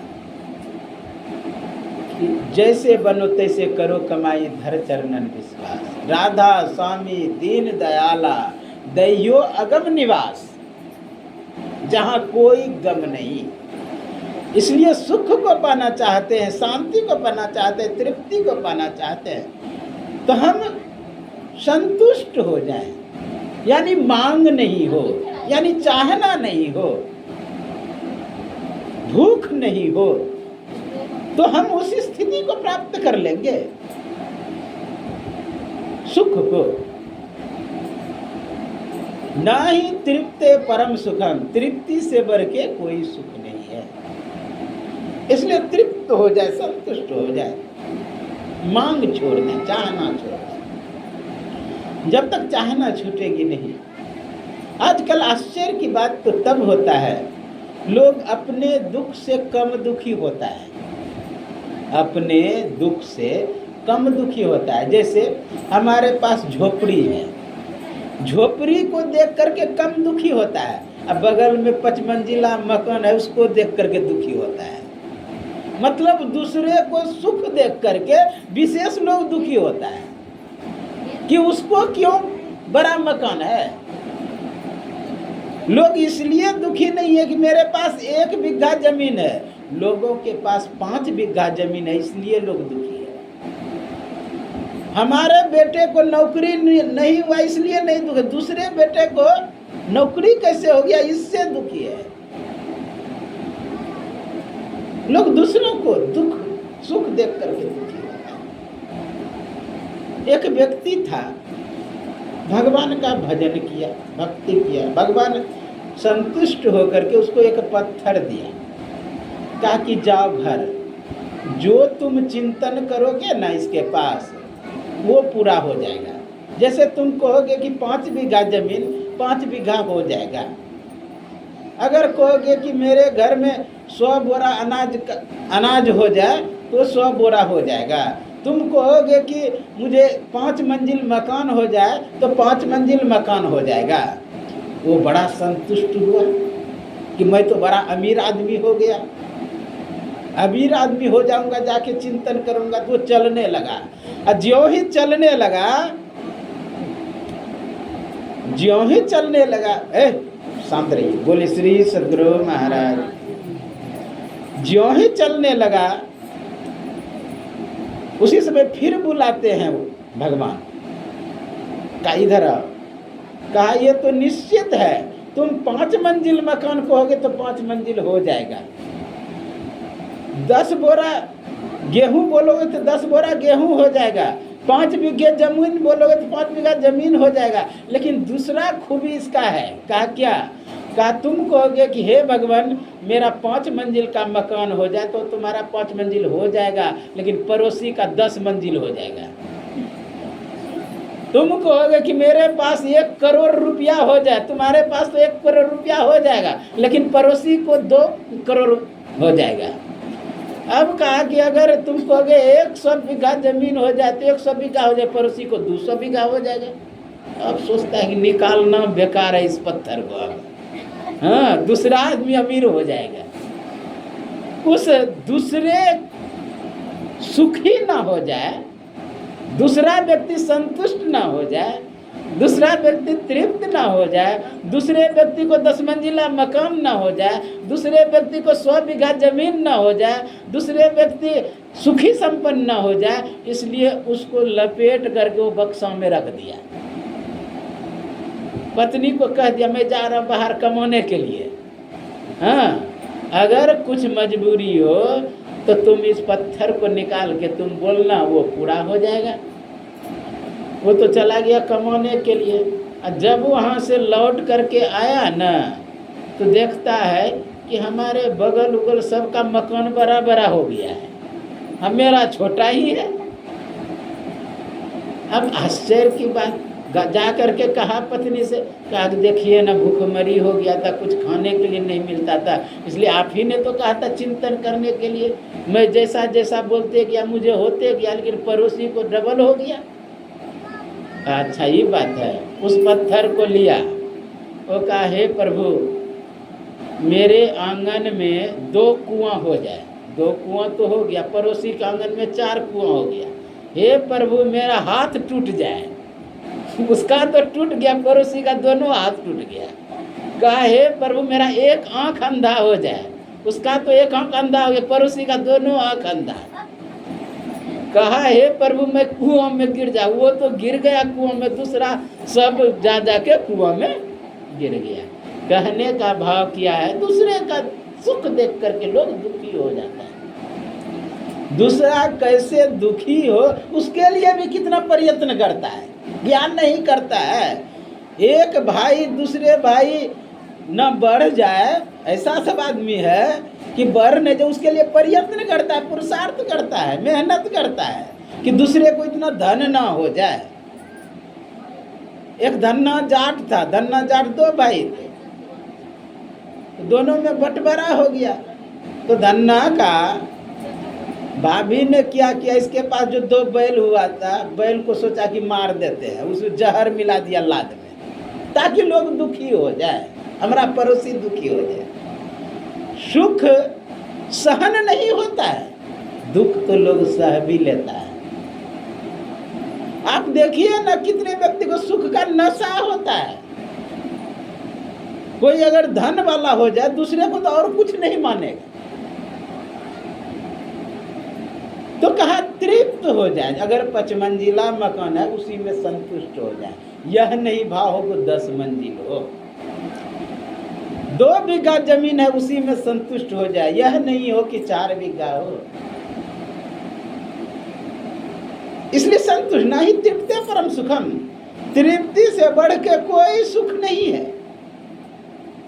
कि जैसे बनो तैसे करो कमाई, धर चरणन विश्वास। राधा स्वामी दीन दयाला, दैयो अगम निवास, जहाँ कोई गम नहीं। इसलिए सुख को पाना चाहते हैं, शांति को पाना चाहते हैं, तृप्ति को पाना चाहते हैं, तो हम संतुष्ट हो जाएं। यानी मांग नहीं हो, यानी चाहना नहीं हो, भूख नहीं हो, तो हम उस स्थिति को प्राप्त कर लेंगे, सुख को। ना ही तृप्ते परम सुखम, तृप्ति से बढ़ के कोई सुख नहीं है। इसलिए तृप्त हो जाए, संतुष्ट हो जाए, मांग छोड़ दें, चाहना छोड़ दें। जब तक चाहना छूटेगी नहीं। आजकल आश्चर्य की बात तो तब होता है, लोग अपने दुख से कम दुखी होता है, अपने दुख से कम दुखी होता है। जैसे हमारे पास झोपड़ी है, झोपड़ी को देख करके कम दुखी होता है, अब बगल में 5 मंजिला मकान है, उसको देख करके दुखी होता है। मतलब दूसरे को सुख देख करके विशेष लोग दुखी होता है कि उसको क्यों बड़ा मकान है। लोग इसलिए दुखी नहीं है कि मेरे पास 1 बिघा जमीन है, लोगों के पास 5 बिघा जमीन है, इसलिए लोग दुखी है। हमारे बेटे को नौकरी नहीं हुआ इसलिए नहीं दुखी, दूसरे बेटे को नौकरी कैसे हो गया इससे दुखी है। लोग दूसरों को दुख सुख देख करके दुखी होता है। एक व्यक्ति था, भगवान का भजन किया, भक्ति किया, भगवान संतुष्ट होकर के उसको एक पत्थर दिया, कहा कि जाओ घर, जो तुम चिंतन करोगे ना इसके पास, वो पूरा हो जाएगा। जैसे तुम कहोगे कि 5 बिघा जमीन 5 बिघा हो जाएगा, अगर कहोगे कि मेरे घर में 100 बोरा अनाज हो जाए तो 100 बोरा हो जाएगा। तुम कहोगे कि मुझे 5 मंजिल मकान हो जाए तो 5 मंजिल मकान हो जाएगा। वो बड़ा संतुष्ट हुआ कि मैं तो बड़ा अमीर आदमी हो गया, अमीर आदमी हो जाऊंगा, जाके चिंतन करूंगा। तो चलने लगा, और ज्यों ही चलने लगा, ज्यों ही चलने लगा, शांत रहिए, बोले श्री सद्गुरु महाराज। ज्यों ही चलने लगा, उसी समय फिर बुलाते हैं वो भगवान, का इधर आओ। कहा ये तो निश्चित है, तुम 5 मंजिल मकान कहोगे तो 5 मंजिल हो जाएगा। 10 बोरा गेहूं बोलोगे तो 10 बोरा गेहूं हो जाएगा। 5 बीघे जमीन बोलोगे तो 5 बीघा जमीन हो जाएगा। लेकिन दूसरा खूबी इसका है, कहा क्या? कहा तुम कहोगे कि हे भगवान मेरा 5 मंजिल का मकान हो जाए तो तुम्हारा 5 मंजिल हो जाएगा, लेकिन पड़ोसी का 10 मंजिल हो जाएगा। तुम कहोगे कि मेरे पास 1 करोड़ रुपया हो जाए, तुम्हारे पास तो 1 करोड़ रुपया हो जाएगा, लेकिन पड़ोसी को 2 करोड़ हो जाएगा। अब कहा कि अगर तुम कहोगे 100 बीघा जमीन हो जाए तो 100 बीघा हो जाए, पड़ोसी को 200 बीघा हो जाएगा। अब सोचता है कि निकालना बेकार है इस पत्थर को, अब हाँ दूसरा आदमी अमीर हो जाएगा। उस दूसरे सुखी ना हो जाए दूसरा व्यक्ति संतुष्ट ना हो जाए, दूसरा व्यक्ति तृप्त ना हो जाए, दूसरे व्यक्ति को 10 मंजिला मकान ना हो जाए, दूसरे व्यक्ति को 100 बीघा जमीन ना हो जाए, दूसरे व्यक्ति सुखी संपन्न ना हो जाए, इसलिए उसको लपेट करके वो बक्सों में रख दिया। पत्नी को कह दिया मैं जा रहा हूँ बाहर कमाने के लिए, हाँ अगर कुछ मजबूरी हो तो तुम इस पत्थर को निकाल के तुम बोलना, वो पूरा हो जाएगा। वो तो चला गया कमाने के लिए, और जब वहाँ से लौट करके आया ना तो देखता है कि हमारे बगल उगल सबका मकान बड़ा बड़ा हो गया है, हम मेरा छोटा ही है। अब आश्चर्य की बात, जा करके कहा पत्नी से, कहा देखिए ना भूखमरी हो गया था, कुछ खाने के लिए नहीं मिलता था, इसलिए आप ही ने तो कहा था चिंतन करने के लिए, मैं जैसा जैसा बोलते गया मुझे होते गया, लेकिन पड़ोसी को डबल हो गया। अच्छा ये बात है। उस पत्थर को लिया, वो कहा हे प्रभु मेरे आंगन में 2 कुआं हो जाए, 2 कुआं तो हो गया, पड़ोसी के आंगन में 4 कुआं हो गया। हे प्रभु मेरा हाथ टूट जाए, उसका तो टूट गया, पड़ोसी का दोनों हाथ टूट गया। कहा हे प्रभु मेरा एक आंख अंधा हो जाए, उसका तो एक आंख अंधा हो गया, पड़ोसी का दोनों आंख अंधा। कहा हे प्रभु मैं कुआं में गिर जा, वो तो गिर गया कुआं में, दूसरा सब जा के कुआं में गिर गया। कहने का भाव किया है, दूसरे का सुख देख करके लोग दुखी हो जाता है। दूसरा कैसे दुखी हो उसके लिए भी कितना प्रयत्न करता है, ज्ञान नहीं करता है। एक भाई दूसरे भाई न बढ़ जाए, ऐसा सब आदमी है कि बढ़ने जो उसके लिए प्रयत्न करता है, पुरुषार्थ करता है, मेहनत करता है कि दूसरे को इतना धन ना हो जाए। एक धन्ना जाट था, धन्ना जाट 2 भाई थे, तो दोनों में बंटवारा हो गया। तो धन्ना का भाभी ने क्या किया, इसके पास जो 2 बैल हुआ था, बैल को सोचा कि मार देते हैं, उसमें जहर मिला दिया लाद में, ताकि लोग दुखी हो जाए, हमारा पड़ोसी दुखी हो जाए। सुख सहन नहीं होता है, दुख तो लोग सह भी लेता है। आप देखिए ना कितने व्यक्ति को सुख का नशा होता है। कोई अगर धन वाला हो जाए दूसरे को तो और कुछ नहीं मानेगा। तो कहा तृप्त हो जाए, अगर 5 मंजिला मकान है उसी में संतुष्ट हो जाए, यह नहीं भाव हो को 10 मंजिल हो, 2 बीघा जमीन है उसी में संतुष्ट हो जाए, यह नहीं हो कि 4 बीघा हो। इसलिए संतुष्ट ना ही तृप्ति परम सुखम, तृप्ति से बढ़ के कोई सुख नहीं है।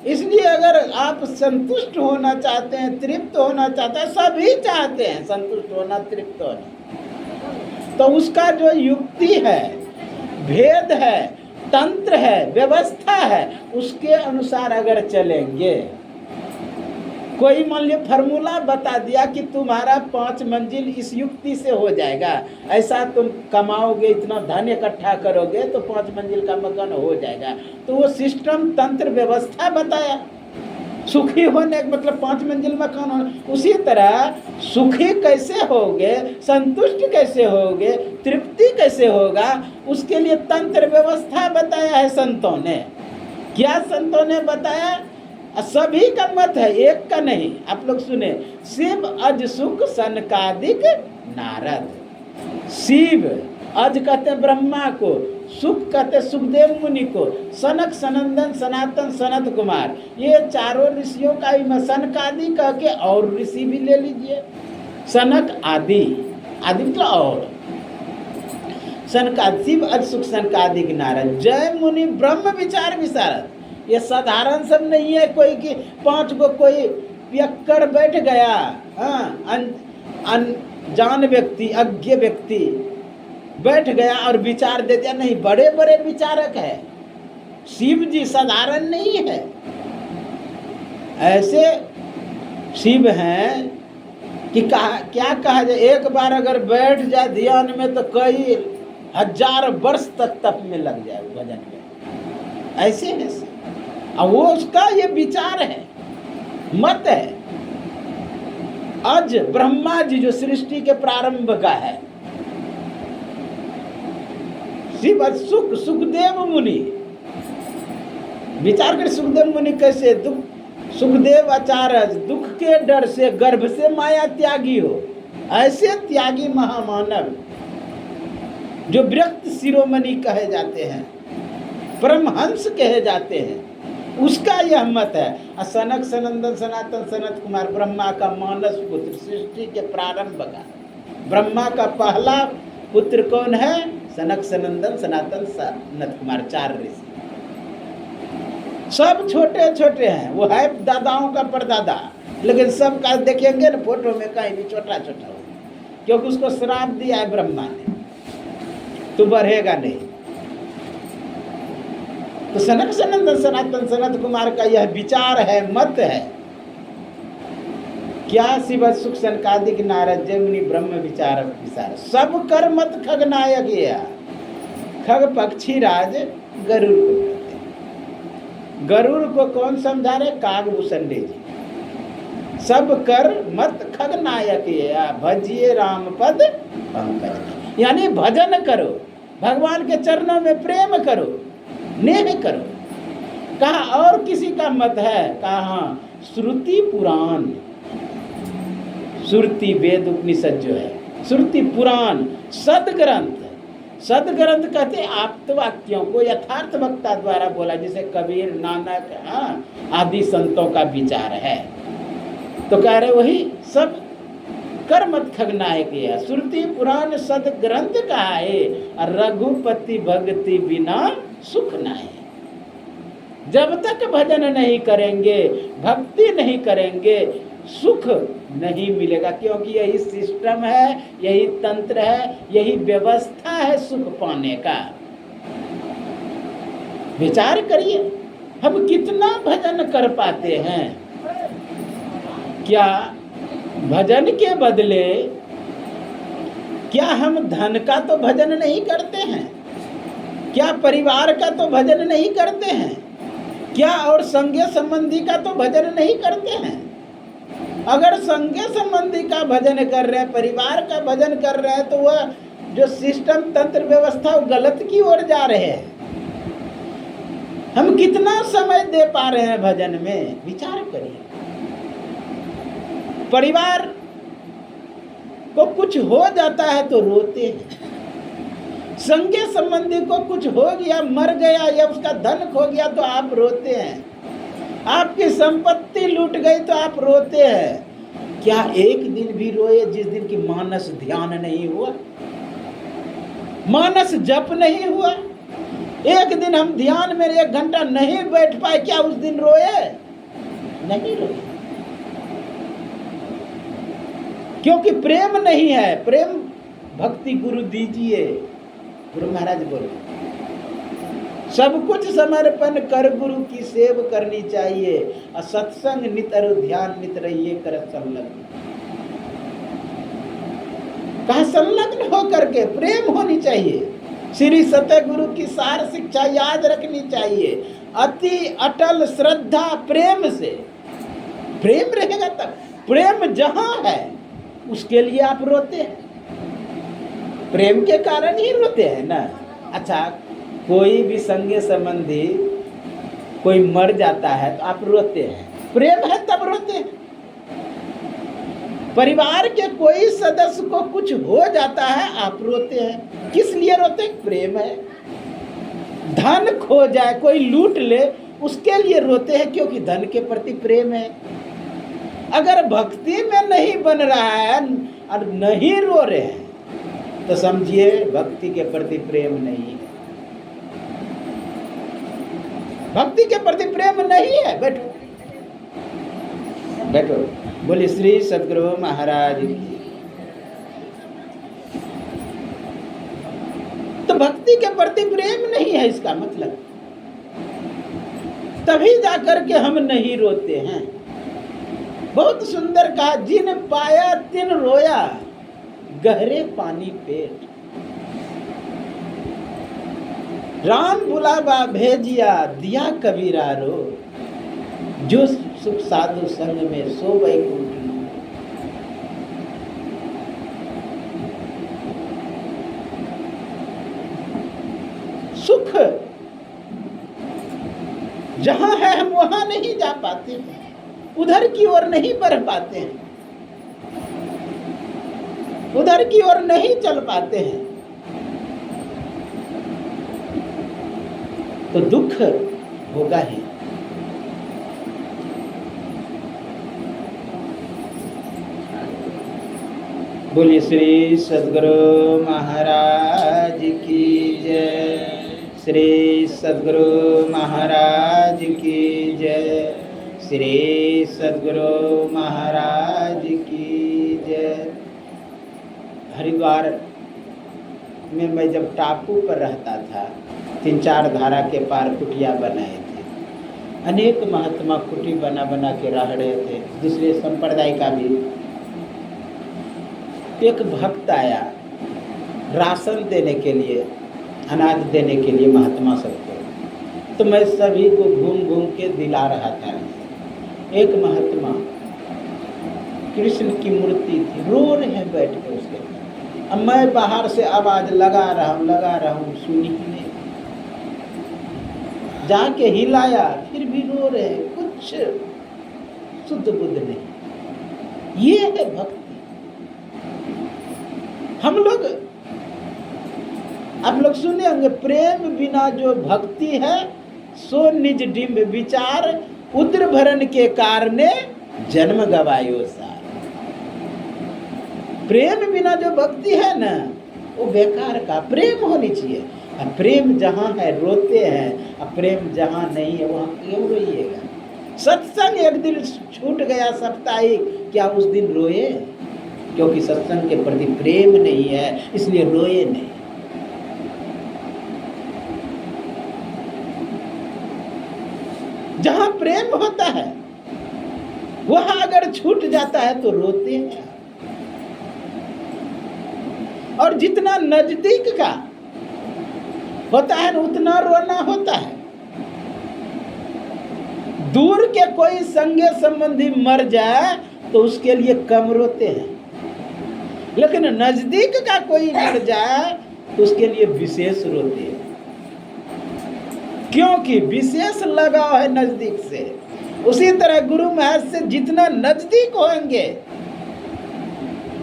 इसलिए अगर आप संतुष्ट होना चाहते हैं, तृप्त होना चाहते हैं, सभी चाहते हैं संतुष्ट होना, तृप्त होना, तो उसका जो युक्ति है, भेद है, तंत्र है, व्यवस्था है, उसके अनुसार अगर चलेंगे। कोई मान लीजिए फार्मूला बता दिया कि तुम्हारा 5 मंजिल इस युक्ति से हो जाएगा, ऐसा तुम कमाओगे, इतना धन इकट्ठा करोगे तो 5 मंजिल का मकान हो जाएगा, तो वो सिस्टम तंत्र व्यवस्था बताया। सुखी होने मतलब 5 मंजिल मकान होना। उसी तरह सुखी कैसे होगे, संतुष्ट कैसे होगे, तृप्ति कैसे होगा, उसके लिए तंत्र व्यवस्था बताया है संतों ने। क्या संतों ने बताया? सभी का मत है, एक का नहीं। आप लोग सुने, शिव अज सुख सनकादिक नारद। शिव अज कहते ब्रह्मा को, सुख कहते सुखदेव मुनि को, सनक सनंदन सनातन सनत कुमार, ये चारों ऋषियों का ही सनकादि कह के और ऋषि भी ले लीजिए। सनक आदि, आदि मतलब और, सनकादि शिव अज सुख सनकादिक नारद। जय मुनि ब्रह्म विचार विशारद। ये साधारण सब नहीं है कोई कि 5 को कोई पियक्कड़ बैठ गया, हाँ अनजान व्यक्ति, अज्ञ व्यक्ति बैठ गया और विचार दे दिया, नहीं, बड़े बड़े विचारक है। शिव जी साधारण नहीं है, ऐसे शिव हैं कि क्या कहा जाए, एक बार अगर बैठ जाए ध्यान में तो कई 1000 वर्ष तक तप में लग जाए भजन में, ऐसे है। और वो उसका ये विचार है, मत है। आज ब्रह्मा जी जो सृष्टि के प्रारंभ का है, शिव सुख, सुखदेव मुनि विचार कर, सुखदेव मुनि कैसे दुख, सुखदेव आचार्य दुख के डर से गर्भ से माया त्यागी हो, ऐसे त्यागी महामानव जो विरक्त शिरोमणि कहे जाते हैं, परमहंस कहे जाते हैं, उसका यह मत है। सनक सनंदन सनातन सनत कुमार ब्रह्मा का मानस पुत्र, सृष्टि के प्रारंभ का ब्रह्मा का पहला पुत्र कौन है? सनक सनंदन सनातन सनत कुमार, 4 ऋषि। सब छोटे छोटे हैं, वो है दादाओं का परदादा, लेकिन सब का देखेंगे ना फोटो में कहीं भी छोटा छोटा हो, क्योंकि उसको श्राप दिया है ब्रह्मा ने, तो बढ़ेगा नहीं। तो सनक सनंदन सनातन सनत कुमार का यह विचार है, मत है। क्या? शिव सुख सनकादिक नारद जमुनि ब्रह्म विचार विचार, सब कर मत खग नायक या, खग पक्षी राज गरुड़ को कहते हैं। गरुड़ को कौन समझा रहे? कागभूषण जी। सब कर मत खग नायक या, भजिए राम पद पंकज, यानी भजन करो, भगवान के चरणों में प्रेम करो, नेह करो। कहा और किसी का मत है? कहा श्रुति पुराण, श्रुति वेद उपनिषद जो है, श्रुति पुराण सदग्रंथ, सदग्रंथ कहते आप्तवाक्यों को यथार्थ वक्ता द्वारा बोला, जैसे कबीर, नानक आदि संतों का विचार है। तो कह रहे वही सब कर मत खगनाए किया, श्रुति पुराण सदग्रंथ कहा है, रघुपति भक्ति बिना सुख नहीं। जब तक भजन नहीं करेंगे, भक्ति नहीं करेंगे, सुख नहीं मिलेगा, क्योंकि यही सिस्टम है, यही तंत्र है, यही व्यवस्था है सुख पाने का। विचार करिए, हम कितना भजन कर पाते हैं? क्या भजन के बदले क्या हम धन का तो भजन नहीं करते हैं? क्या परिवार का तो भजन नहीं करते हैं? क्या और संगे संबंधी का तो भजन नहीं करते हैं? अगर संगे संबंधी का भजन कर रहे हैं, परिवार का भजन कर रहे हैं, तो वह जो सिस्टम तंत्र व्यवस्था वो गलत की ओर जा रहे हैं। हम कितना समय दे पा रहे हैं भजन में? विचार करिए। परिवार को कुछ हो जाता है तो रोते हैं, संगे संबंधी को कुछ हो गया, मर गया या उसका धन खो गया तो आप रोते हैं, आपकी संपत्ति लूट गई तो आप रोते हैं। क्या एक दिन भी रोए जिस दिन की मानस ध्यान नहीं हुआ, मानस जप नहीं हुआ? एक दिन हम ध्यान में 1 घंटा नहीं बैठ पाए, क्या उस दिन रोए? नहीं रोए, क्योंकि प्रेम नहीं है। प्रेम भक्ति गुरु दीजिए, गुरु महाराज बोले, सब कुछ समर्पण कर गुरु की सेव करनी चाहिए, और सत्संग नित अरु ध्यान नित रहिए कर संलग्न। कहा संलग्न हो करके प्रेम होनी चाहिए, श्री सत्य गुरु की सार शिक्षा याद रखनी चाहिए, अति अटल श्रद्धा प्रेम से। प्रेम रहेगा तब, प्रेम जहां है उसके लिए आप रोते हैं, प्रेम के कारण ही रोते हैं ना। अच्छा, कोई भी संगे संबंधी कोई मर जाता है तो आप रोते हैं, प्रेम है तब रोते हैं। परिवार के कोई सदस्य को कुछ हो जाता है आप रोते हैं, किस लिए रोते हैं? प्रेम है। धन खो जाए, कोई लूट ले, उसके लिए रोते हैं, क्योंकि धन के प्रति प्रेम है। अगर भक्ति में नहीं बन रहा है और नहीं रो रहे हैं तो समझिए भक्ति के प्रति प्रेम नहीं है, भक्ति के प्रति प्रेम नहीं है। बैठो बैठो, बोले श्री सद्गुरु महाराज की। तो भक्ति के प्रति प्रेम नहीं है, इसका मतलब तभी जाकर के हम नहीं रोते हैं। बहुत सुंदर कहा, जिन पाया तिन रोया, गहरे पानी पेट। राम बुलावा भेजिया, दिया कबीरा रो, जो सुख साधु संग में सो वैकुंठ। पाते हैं, उधर की ओर नहीं बढ़ पाते हैं, उधर की ओर नहीं चल पाते हैं, तो दुख होगा ही। बोलिए श्री सद्गुरु महाराज की जय, श्री सद्गुरु महाराज की जय, श्री सद्गुरु महाराज की जय। हरिद्वार में मैं जब टापू पर रहता था, 3-4 धारा के पार कुटिया बनाए थे। अनेक महात्मा कुटी बना बना के रह रहे थे, दूसरे संप्रदाय का भी। एक भक्त आया राशन देने के लिए, अनाज देने के लिए महात्मा सबको। तो मैं सभी को घूम घूम के दिला रहा था। एक महात्मा कृष्ण की मूर्ति थी, रो रहे हैं बैठ के उसके। अब मैं बाहर से आवाज लगा रहा हूँ, सुनी ही नहीं। जाके हिलाया, फिर भी रो रहे, कुछ शुद्ध बुद्ध नहीं। ये है भक्ति। हम लोग, आप लोग सुने होंगे, प्रेम बिना जो भक्ति है सो निज डिंब विचार, उद्र भरण के कारणे जन्म गवायो सार। प्रेम बिना जो भक्ति है ना, वो बेकार का। प्रेम होनी चाहिए। अब प्रेम जहाँ है रोते हैं, अब प्रेम जहाँ नहीं है वहाँ क्यों रोइएगा। सत्संग एक दिन छूट गया साप्ताहिक, क्या उस दिन रोए? क्योंकि सत्संग के प्रति प्रेम नहीं है, इसलिए रोए नहीं। जहाँ प्रेम होता है वहाँ अगर छूट जाता है तो रोते हैं। और जितना नजदीक का होता है ना, उतना रोना होता है। दूर के कोई संगे संबंधी मर जाए तो उसके लिए कम रोते हैं, लेकिन नजदीक का कोई मर जाए तो उसके लिए विशेष रोते हैं, क्योंकि विशेष लगाव है नजदीक से। उसी तरह गुरु महाराज से जितना नजदीक होंगे,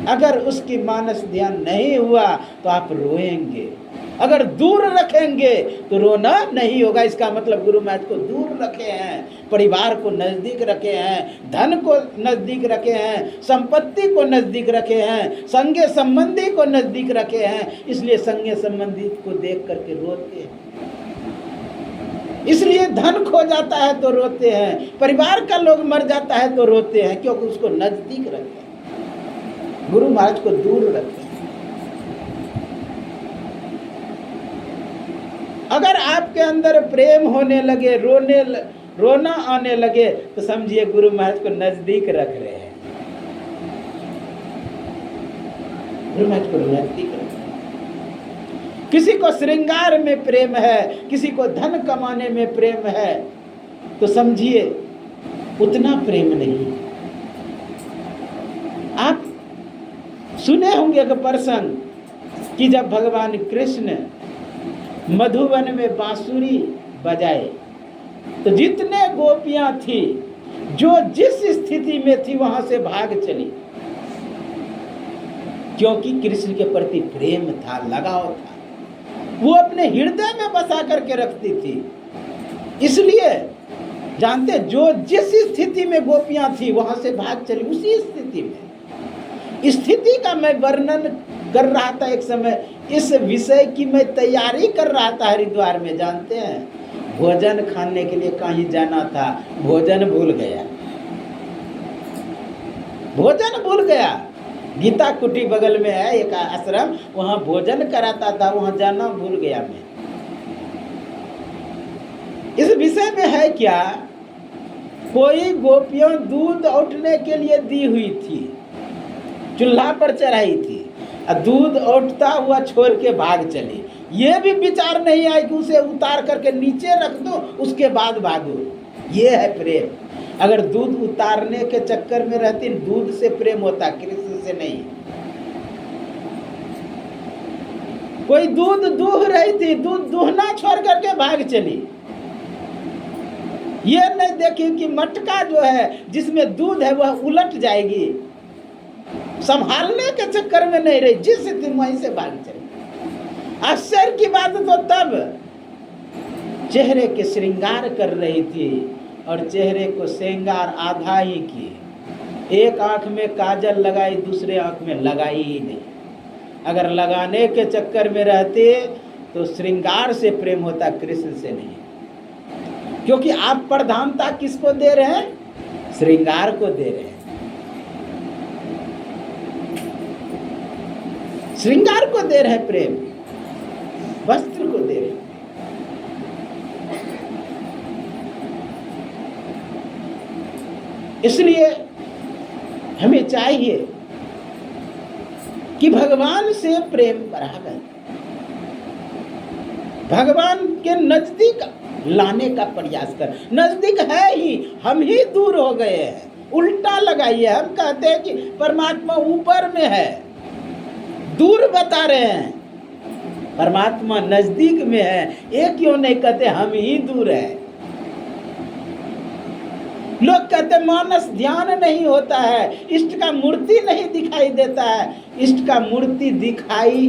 अगर उसकी मानस ध्यान नहीं हुआ तो आप रोएंगे। अगर दूर रखेंगे तो रोना नहीं होगा। इसका मतलब गुरु महाराज को दूर रखे हैं, परिवार को नजदीक रखे हैं, धन को नजदीक रखे हैं, संपत्ति को नजदीक रखे हैं, संगे संबंधी को नजदीक रखे हैं। इसलिए संगे संबंधी को देख करके रोते हैं। इसलिए धन खो जाता है तो रोते हैं, परिवार का लोग मर जाता है तो रोते हैं, क्योंकि उसको नजदीक रखते हैं, गुरु महाराज को दूर रखते हैं। अगर आपके अंदर प्रेम होने लगे, रोना आने लगे, तो समझिए गुरु महाराज को नजदीक रख रहे हैं। गुरु महाराज को नजदीक रख रहे हैं। किसी को श्रृंगार में प्रेम है, किसी को धन कमाने में प्रेम है, तो समझिए उतना प्रेम नहीं। आप सुने होंगे एक प्रसंग कि जब भगवान कृष्ण मधुवन में बांसुरी बजाए तो जितने गोपियां थी, जो जिस स्थिति में थी वहां से भाग चली, क्योंकि कृष्ण के प्रति प्रेम था, लगाव था, वो अपने हृदय में बसा करके रखती थी। इसलिए जानते, जो जिस स्थिति में गोपियां थी वहां से भाग चली, उसी स्थिति में। स्थिति का मैं वर्णन कर रहा था एक समय, इस विषय की मैं तैयारी कर रहा था हरिद्वार में। जानते हैं, भोजन खाने के लिए कहीं जाना था, भोजन भूल गया। गीता कुटी बगल में है एक आश्रम, वहां भोजन कराता था, वहां जाना भूल गया मैं। इस विषय में है क्या, कोई गोपियां दूध औटने के लिए दी हुई थी, चूल्हा पर चढ़ाई थी, दूध औटता हुआ छोड़ के भाग चली। ये भी विचार नहीं आया कि उसे उतार करके नीचे रख दो, उसके बाद भागो। ये है प्रेम। अगर दूध उतारने के चक्कर में रहती, दूध से प्रेम होता, कृष्ण से नहीं। कोई दूध दूह रही थी, दूध दूहना छोड़ करके भाग चली। ये नहीं देखी कि मटका जो है जिसमें दूध है वह उलट जाएगी, संभालने के चक्कर में नहीं रही, जिस थी वहीं से भाग चली। आश्चर्य की बात तो तब चेहरे के श्रृंगार कर रही थी, और चेहरे को श्रृंगार आधा ही की, एक आंख में काजल लगाई, दूसरे आंख में लगाई ही नहीं। अगर लगाने के चक्कर में रहते तो श्रृंगार से प्रेम होता, कृष्ण से नहीं। क्योंकि आप प्रधानता किसको दे रहे हैं? श्रृंगार को दे रहे हैं, श्रृंगार को दे रहे हैं प्रेम, वस्त्र को दे रहे हैं। इसलिए हमें चाहिए कि भगवान से प्रेम बढ़ाकर भगवान के नजदीक लाने का प्रयास कर। नजदीक है ही, हम ही दूर हो गए हैं। उल्टा लगाइए, हम कहते हैं कि परमात्मा ऊपर में है, दूर बता रहे हैं, परमात्मा नजदीक में है। ये क्यों नहीं कहते हम ही दूर है? लोग कहते मानस ध्यान नहीं होता है, इष्ट का मूर्ति नहीं दिखाई देता है। इष्ट का मूर्ति दिखाई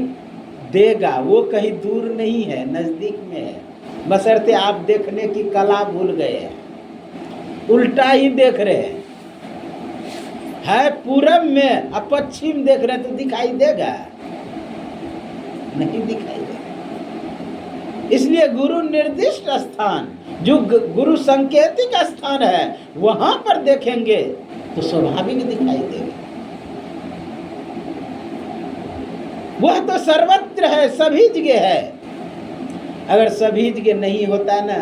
देगा, वो कहीं दूर नहीं है, नजदीक में है, बशर्ते आप देखने की कला भूल गए हैं, उल्टा ही देख रहे हैं। है पूरब में अब पश्चिम देख रहे हैं तो दिखाई देगा? नहीं दिखाई देगा। इसलिए गुरु निर्दिष्ट स्थान, जो गुरु संकेतिक स्थान है, वहां पर देखेंगे तो स्वाभाविक दिखाई देगा। वह तो सर्वत्र है, सभी जगह है। अगर सभी जगह नहीं होता ना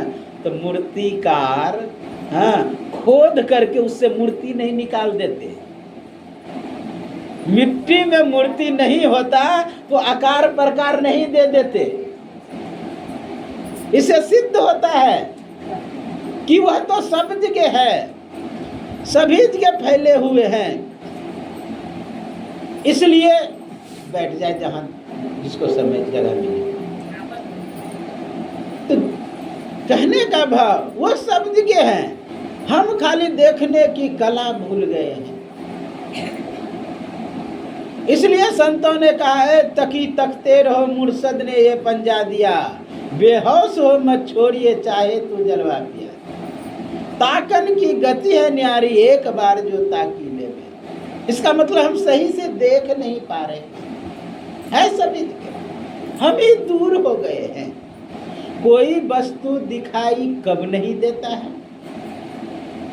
तो मूर्तिकार खोद करके उससे मूर्ति नहीं निकाल देते। मिट्टी में मूर्ति नहीं होता तो आकार प्रकार नहीं दे देते। इसे सिद्ध होता है कि वह तो सब जगह है, सभी जगह फैले हुए हैं। इसलिए बैठ जाए जहां जिसको समय जगह मिले। तो कहने का भाव वो सब जगह है, हम खाली देखने की कला भूल गए हैं। इसलिए संतों ने कहा है, तकी तकते रहो मुर्शद ने ये पंजा दिया, बेहोश हो मत छोड़िए चाहे तू जलवा पिया। ताकन की गति है न्यारी, एक बार जो ताकी ले में। इसका मतलब हम सही से देख नहीं पा रहे है, सभी हम ही दूर हो गए हैं। कोई वस्तु दिखाई कब नहीं देता है?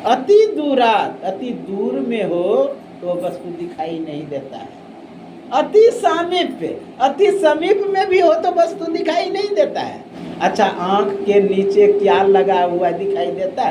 अति दूरात, अति दूर में हो तो वस्तु दिखाई नहीं देता है। अति समीप में भी हो तो वस्तु दिखाई नहीं देता है। अच्छा, आंख के नीचे क्या लगा हुआ दिखाई देता है?